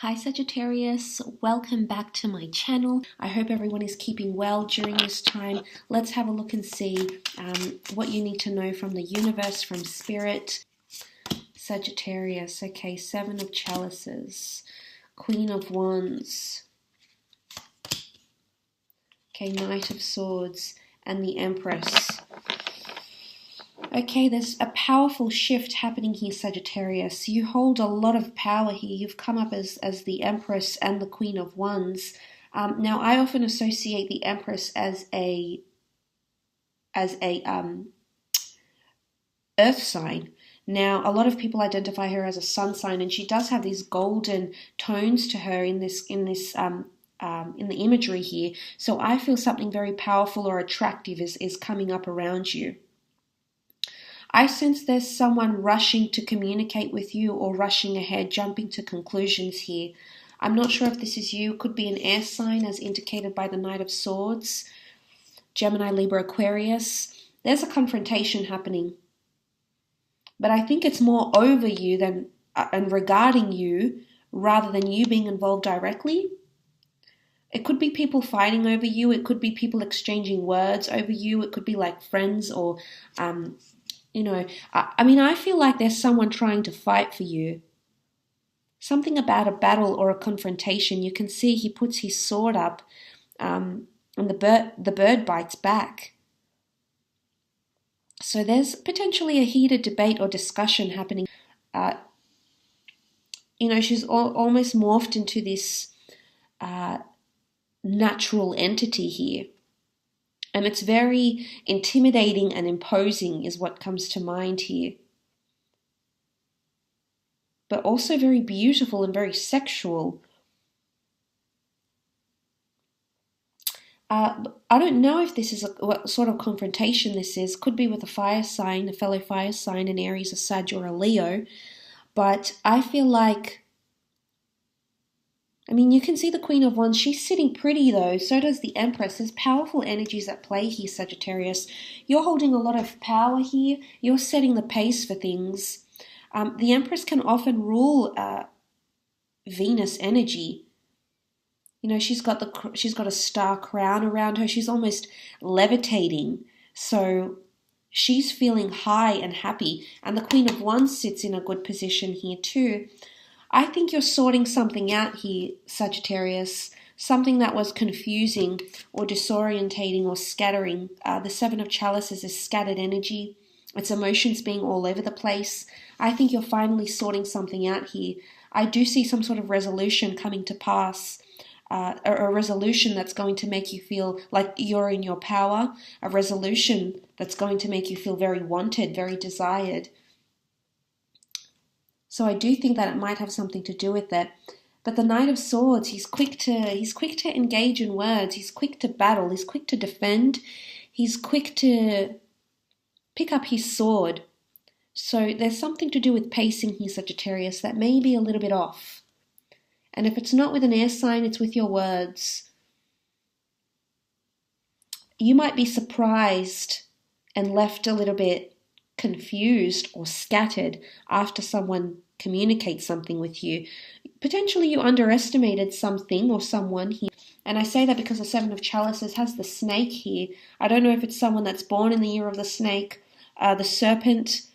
Hi Sagittarius, welcome back to my channel. I hope everyone is keeping well during this time. Let's have a look and see what you need to know from the universe, from spirit. Sagittarius, okay, Seven of Chalices, Queen of Wands, okay, Knight of Swords, and the Empress. Okay, there's a powerful shift happening here, Sagittarius. You hold a lot of power here. You've come up as the Empress and the Queen of Wands. Now, I often associate the Empress as a earth sign. Now, a lot of people identify her as a sun sign, and she does have these golden tones to her in the imagery here. So I feel something very powerful or attractive is coming up around you. I sense there's someone rushing to communicate with you or rushing ahead, jumping to conclusions here. I'm not sure if this is you. It could be an air sign as indicated by the Knight of Swords, Gemini, Libra, Aquarius. There's a confrontation happening. But I think it's more over you than and regarding you rather than you being involved directly. It could be people fighting over you. It could be people exchanging words over you. It could be like friends or I feel like there's someone trying to fight for you. Something about a battle or a confrontation. You can see he puts his sword up and the bird bites back. So there's potentially a heated debate or discussion happening. She's almost morphed into this natural entity here. And it's very intimidating and imposing is what comes to mind here. But also very beautiful and very sexual. I don't know if this is what sort of confrontation this is. Could be with a fire sign, a fellow fire sign, an Aries, a Sag, or a Leo. But I feel like, you can see the Queen of Wands. She's sitting pretty though. So does the Empress. There's powerful energies at play here, Sagittarius. You're holding a lot of power here. You're setting the pace for things. The Empress can often rule Venus energy. She's got a star crown around her. She's almost levitating. So she's feeling high and happy. And the Queen of Wands sits in a good position here too. I think you're sorting something out here, Sagittarius, something that was confusing or disorientating or scattering. The Seven of Chalices is scattered energy. It's emotions being all over the place. I think you're finally sorting something out here. I do see some sort of resolution coming to pass, a resolution that's going to make you feel like you're in your power, a resolution that's going to make you feel very wanted, very desired. So I do think that it might have something to do with that. But the Knight of Swords, he's quick to engage in words. He's quick to battle. He's quick to defend. He's quick to pick up his sword. So there's something to do with pacing here, Sagittarius, that may be a little bit off. And if it's not with an air sign, it's with your words. You might be surprised and left a little bit confused or scattered after someone communicates something with you. Potentially you underestimated something or someone here. And I say that because the Seven of Chalices has the snake here. I don't know if it's someone that's born in the year of the snake, the serpent.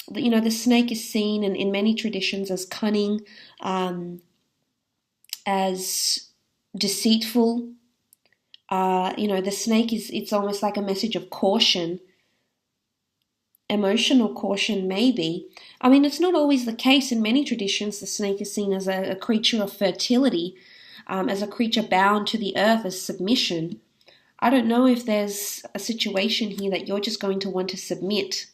The snake is seen in many traditions as cunning, as deceitful. The snake it's almost like a message of caution. Emotional caution, maybe. It's not always the case. In many traditions, the snake is seen as a creature of fertility, as a creature bound to the earth, as submission. I don't know if there's a situation here that you're just going to want to submit.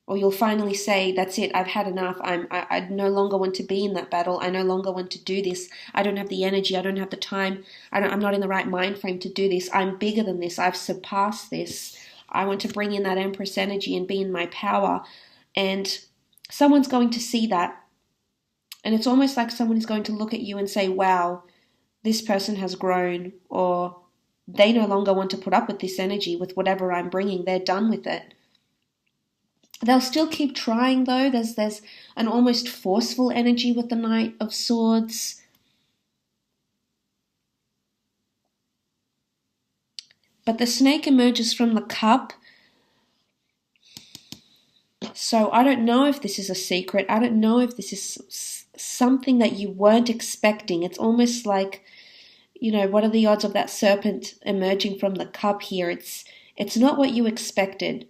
Or you'll finally say, that's it, I've had enough. I no longer want to be in that battle. I no longer want to do this. I don't have the energy. I don't have the time. I'm not in the right mind frame to do this. I'm bigger than this. I've surpassed this. I want to bring in that Empress energy and be in my power. And someone's going to see that. And it's almost like someone is going to look at you and say, wow, this person has grown. Or they no longer want to put up with this energy, with whatever I'm bringing. They're done with it. They'll still keep trying though. There's an almost forceful energy with the Knight of Swords. But the snake emerges from the cup. So I don't know if this is a secret. I don't know if this is something that you weren't expecting. It's almost like, you know, what are the odds of that serpent emerging from the cup here? It's not what you expected.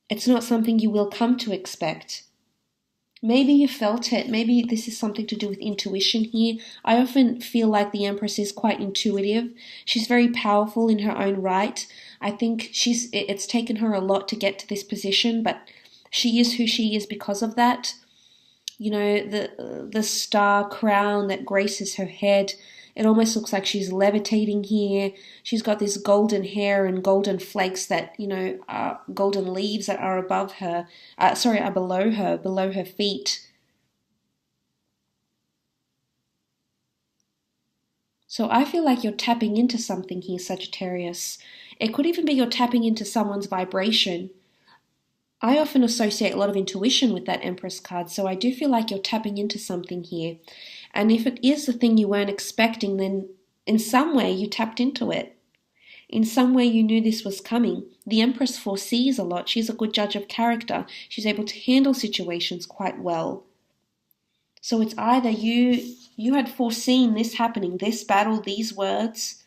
It's not something you will come to expect. Maybe you felt it. Maybe this is something to do with intuition here. I often feel like the Empress is quite intuitive. She's very powerful in her own right. I think it's taken her a lot to get to this position, but she is who she is because of that. You know, the star crown that graces her head. It almost looks like she's levitating here. She's got this golden hair and golden flakes that, you know, are golden leaves that are above her. Are below her feet. So I feel like you're tapping into something here, Sagittarius. It could even be you're tapping into someone's vibration. I often associate a lot of intuition with that Empress card, so I do feel like you're tapping into something here. And if it is the thing you weren't expecting, then in some way you tapped into it. In some way you knew this was coming. The Empress foresees a lot. She's a good judge of character. She's able to handle situations quite well. So it's either you had foreseen this happening, this battle, these words,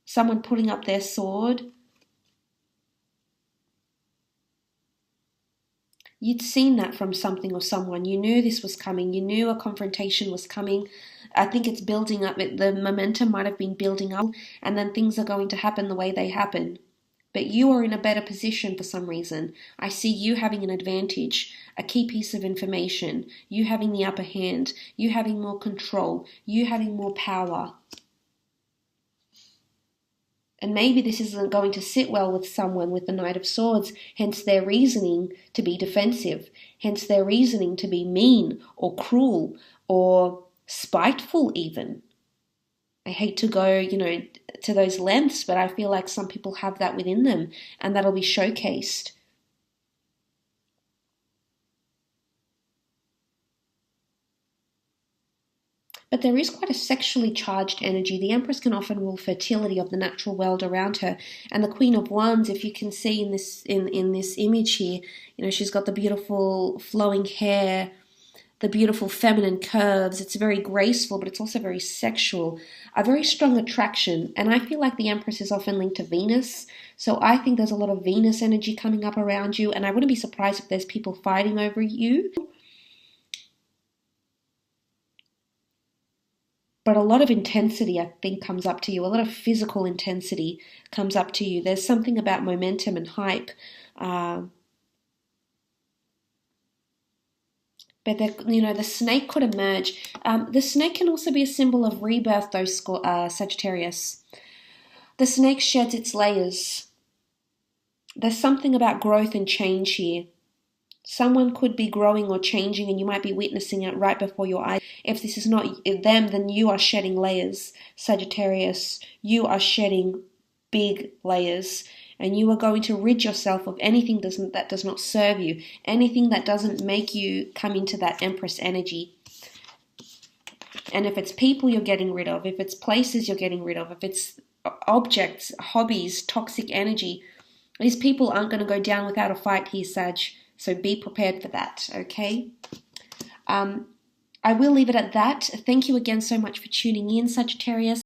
someone putting up their sword. You'd seen that from something or someone. You knew this was coming. You knew a confrontation was coming. I think it's building up. The momentum might have been building up, and then things are going to happen the way they happen. But you are in a better position for some reason. I see you having an advantage, a key piece of information, you having the upper hand, you having more control, you having more power. And maybe this isn't going to sit well with someone with the Knight of Swords, hence their reasoning to be defensive, hence their reasoning to be mean or cruel or spiteful even. I hate to go, you know, to those lengths, but I feel like some people have that within them, and that'll be showcased. But there is quite a sexually charged energy. The Empress can often rule fertility of the natural world around her. And the Queen of Wands, if you can see in this image here, you know, she's got the beautiful flowing hair, the beautiful feminine curves. It's very graceful, but it's also very sexual. A very strong attraction. And I feel like the Empress is often linked to Venus. So I think there's a lot of Venus energy coming up around you. And I wouldn't be surprised if there's people fighting over you. But a lot of intensity, I think, comes up to you. A lot of physical intensity comes up to you. There's something about momentum and hype. But the snake could emerge. The snake can also be a symbol of rebirth, though, Sagittarius. The snake sheds its layers. There's something about growth and change here. Someone could be growing or changing, and you might be witnessing it right before your eyes. If this is not them, then you are shedding layers, Sagittarius. You are shedding big layers, and you are going to rid yourself of anything that does not serve you, anything that doesn't make you come into that Empress energy. And if it's people you're getting rid of, if it's places you're getting rid of, if it's objects, hobbies, toxic energy, these people aren't going to go down without a fight here, Sag. So be prepared for that, okay? I will leave it at that. Thank you again so much for tuning in, Sagittarius.